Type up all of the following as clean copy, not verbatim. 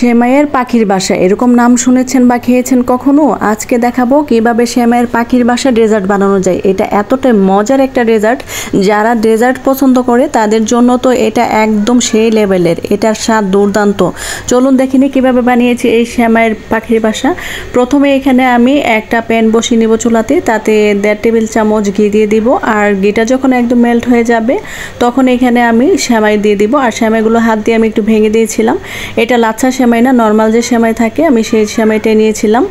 সেমাইয়ের পাখির বাসা এরকম নাম শুনেছেন বা খেয়েছেন কখনো? আজকে দেখাবো কিভাবে সেমাইয়ের পাখির বাসা ডেজার্ট বানানো যায়। এটা এতটাই মজার একটা ডেজার্ট, যারা ডেজার্ট পছন্দ করে তাদের জন্য তো এটা একদম সেই লেভেলের। এটার স্বাদ দুর্দান্ত। চলুন দেখিনি কিভাবে বানিয়েছি এই সেমাইয়ের পাখির বাসা। প্রথমে এখানে আমি একটা প্যান বসিয়ে নিব চুলাতে, তাতে 1.5 টেবিল চামচ ঘি দিয়ে দিব। আর ঘিটা যখন একদম মেল্ট হয়ে যাবে তখন এখানে আমি সেমাই দিয়ে দিব। আর সেমাইগুলো হাত দিয়ে আমি একটু ভেঙে দিয়েছিলাম। এটা লাচ্ছা সেমাই না, নর্মাল যে সেমাই থাকে আমি সেই সেমাইটাই নিয়েছিলাম।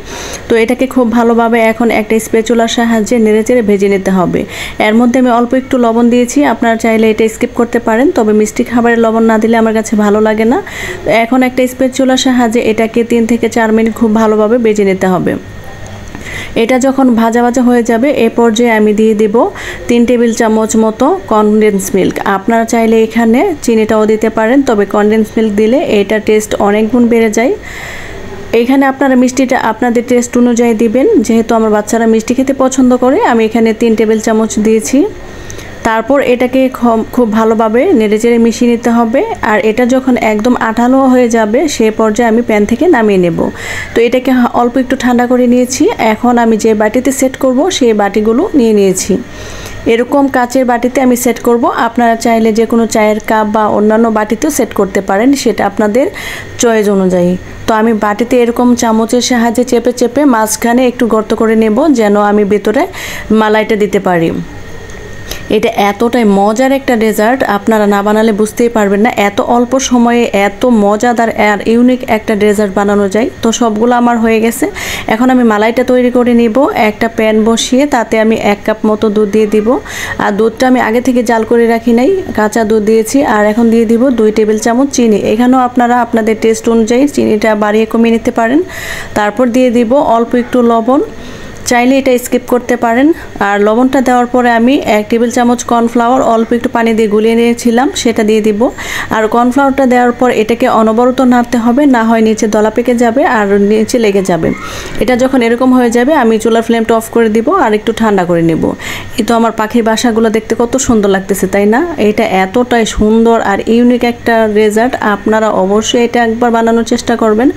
তো এটাকে খুব ভালোভাবে এখন একটা স্প্যাচুলার সাহায্যে নেড়েচেড়ে ভেজে নিতে হবে। এর মধ্যে আমি অল্প একটু লবণ দিয়েছি, আপনারা চাইলে এটা স্কিপ করতে পারেন, তবে মিষ্টি খাবারে লবণ না দিলে আমার কাছে ভালো লাগে না। এখন একটা স্প্যাচুলার সাহায্যে এটাকে 3 থেকে 4 মিনিট খুব ভালোভাবে ভেজে নিতে হবে। এটা যখন ভাজা ভাজা হয়ে যাবে এ পর্যায়ে আমি দিয়ে দিব 3 টেবিল চামচ মতো কনডেন্স মিল্ক। আপনারা চাইলে এখানে চিনিটাও দিতে পারেন, তবে কনডেন্স মিল্ক দিলে এটা টেস্ট অনেক গুণ বেড়ে যায়। এখানে আপনারা মিষ্টিটা আপনাদের টেস্ট অনুযায়ী দিবেন, যেহেতু আমার বাচ্চারা মিষ্টি খেতে পছন্দ করে আমি এখানে 3 টেবিল চামচ দিয়েছি। তারপর এটাকে খুব ভালোভাবে নেড়েচেড়ে মিশিয়ে নিতে হবে। আর এটা যখন একদম আঠালো হয়ে যাবে সে পর্যায়ে আমি প্যান থেকে নামিয়ে নেব। তো এটাকে অল্প একটু ঠান্ডা করে নিয়েছি। এখন আমি যে বাটিতে সেট করব সেই বাটিগুলো নিয়ে নিয়েছি। এরকম কাচের বাটিতে আমি সেট করব। আপনারা চাইলে যে কোনো চায়ের কাপ বা অন্যান্য বাটিতেও সেট করতে পারেন, সেটা আপনাদের চয়েস অনুযায়ী। তো আমি বাটিতে এরকম চামচের সাহায্যে চেপে চেপে মাঝখানে একটু গর্ত করে নেব, যেন আমি ভেতরে মালাইটা দিতে পারি। এটা এতটাই মজার একটা ডেজার্ট, আপনারা না বানালে বুঝতেই পারবেন না এত অল্প সময়ে এত মজাদার আর ইউনিক একটা ডেজার্ট বানানো যায়। তো সবগুলো আমার হয়ে গেছে। এখন আমি মালাইটা তৈরি করে নিব। একটা প্যান বসিয়ে তাতে আমি 1 কাপ মতো দুধ দিয়ে দিব। আর দুধটা আমি আগে থেকে জাল করে রাখি নাই, কাঁচা দুধ দিয়েছি। আর এখন দিয়ে দিব 2 টেবিল চামচ চিনি। এখানেও আপনারা আপনাদের টেস্ট অনুযায়ী চিনিটা বাড়িয়ে কমিয়ে নিতে পারেন। তারপর দিয়ে দিব অল্প একটু লবণ, চাইলে এটা স্কিপ করতে পারেন। আর লবণটা দেওয়ার পরে আমি 1 টেবিল চামচ কর্নফ্লাওয়ার অল্প একটু পানি দিয়ে গুলিয়ে নিয়েছিলাম, সেটা দিয়ে দিব। আর কর্নফ্লাওয়ারটা দেওয়ার পর এটাকে অনবরত নাড়তে হবে, না হয় নিচে দলা পেকে যাবে আর নিচে লেগে যাবে। এটা যখন এরকম হয়ে যাবে আমি চুলার ফ্লেমটা অফ করে দিব আর একটু ঠান্ডা করে নেব। এই তো আমার পাখির বাসাগুলো দেখতে কত সুন্দর লাগতেছে, তাই না? এটা এতটাই সুন্দর আর ইউনিক একটা ডেজার্ট, আপনারা অবশ্যই এটা একবার বানানোর চেষ্টা করবেন।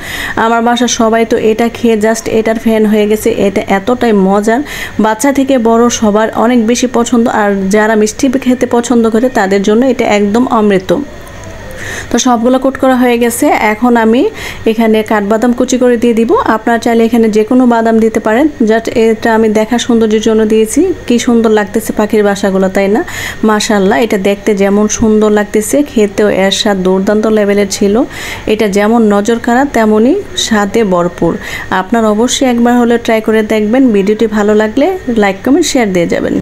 আমার বাসার সবাই তো এটা খেয়ে জাস্ট এটার ফ্যান হয়ে গেছে। এটা এতটাই মজার, বাচ্চা থেকে বড় সবার অনেক বেশি পছন্দ। আর যারা মিষ্টি খেতে পছন্দ করে তাদের জন্য এটা একদম অমৃত। তো সবগুলো কোট করা হয়ে গেছে। এখন আমি এখানে কাঠবাদাম কুচি করে দিয়ে দিব। আপনারা চাইলে এখানে যে কোনো বাদাম দিতে পারেন, জাস্ট এটা আমি দেখা সৌন্দর্যের জন্য দিয়েছি। কি সুন্দর লাগতেছে পাখির বাসাগুলো, তাই না? মাশাআল্লাহ, এটা দেখতে যেমন সুন্দর লাগতেছে খেতেও এর স্বাদ দুর্দান্ত লেভেলের ছিল। এটা যেমন নজর কাড়া তেমনই স্বাদে ভরপুর। আপনারা অবশ্যই একবার হলে ট্রাই করে দেখবেন। ভিডিওটি ভালো লাগলে লাইক কমেন্ট শেয়ার দিয়ে যাবেন।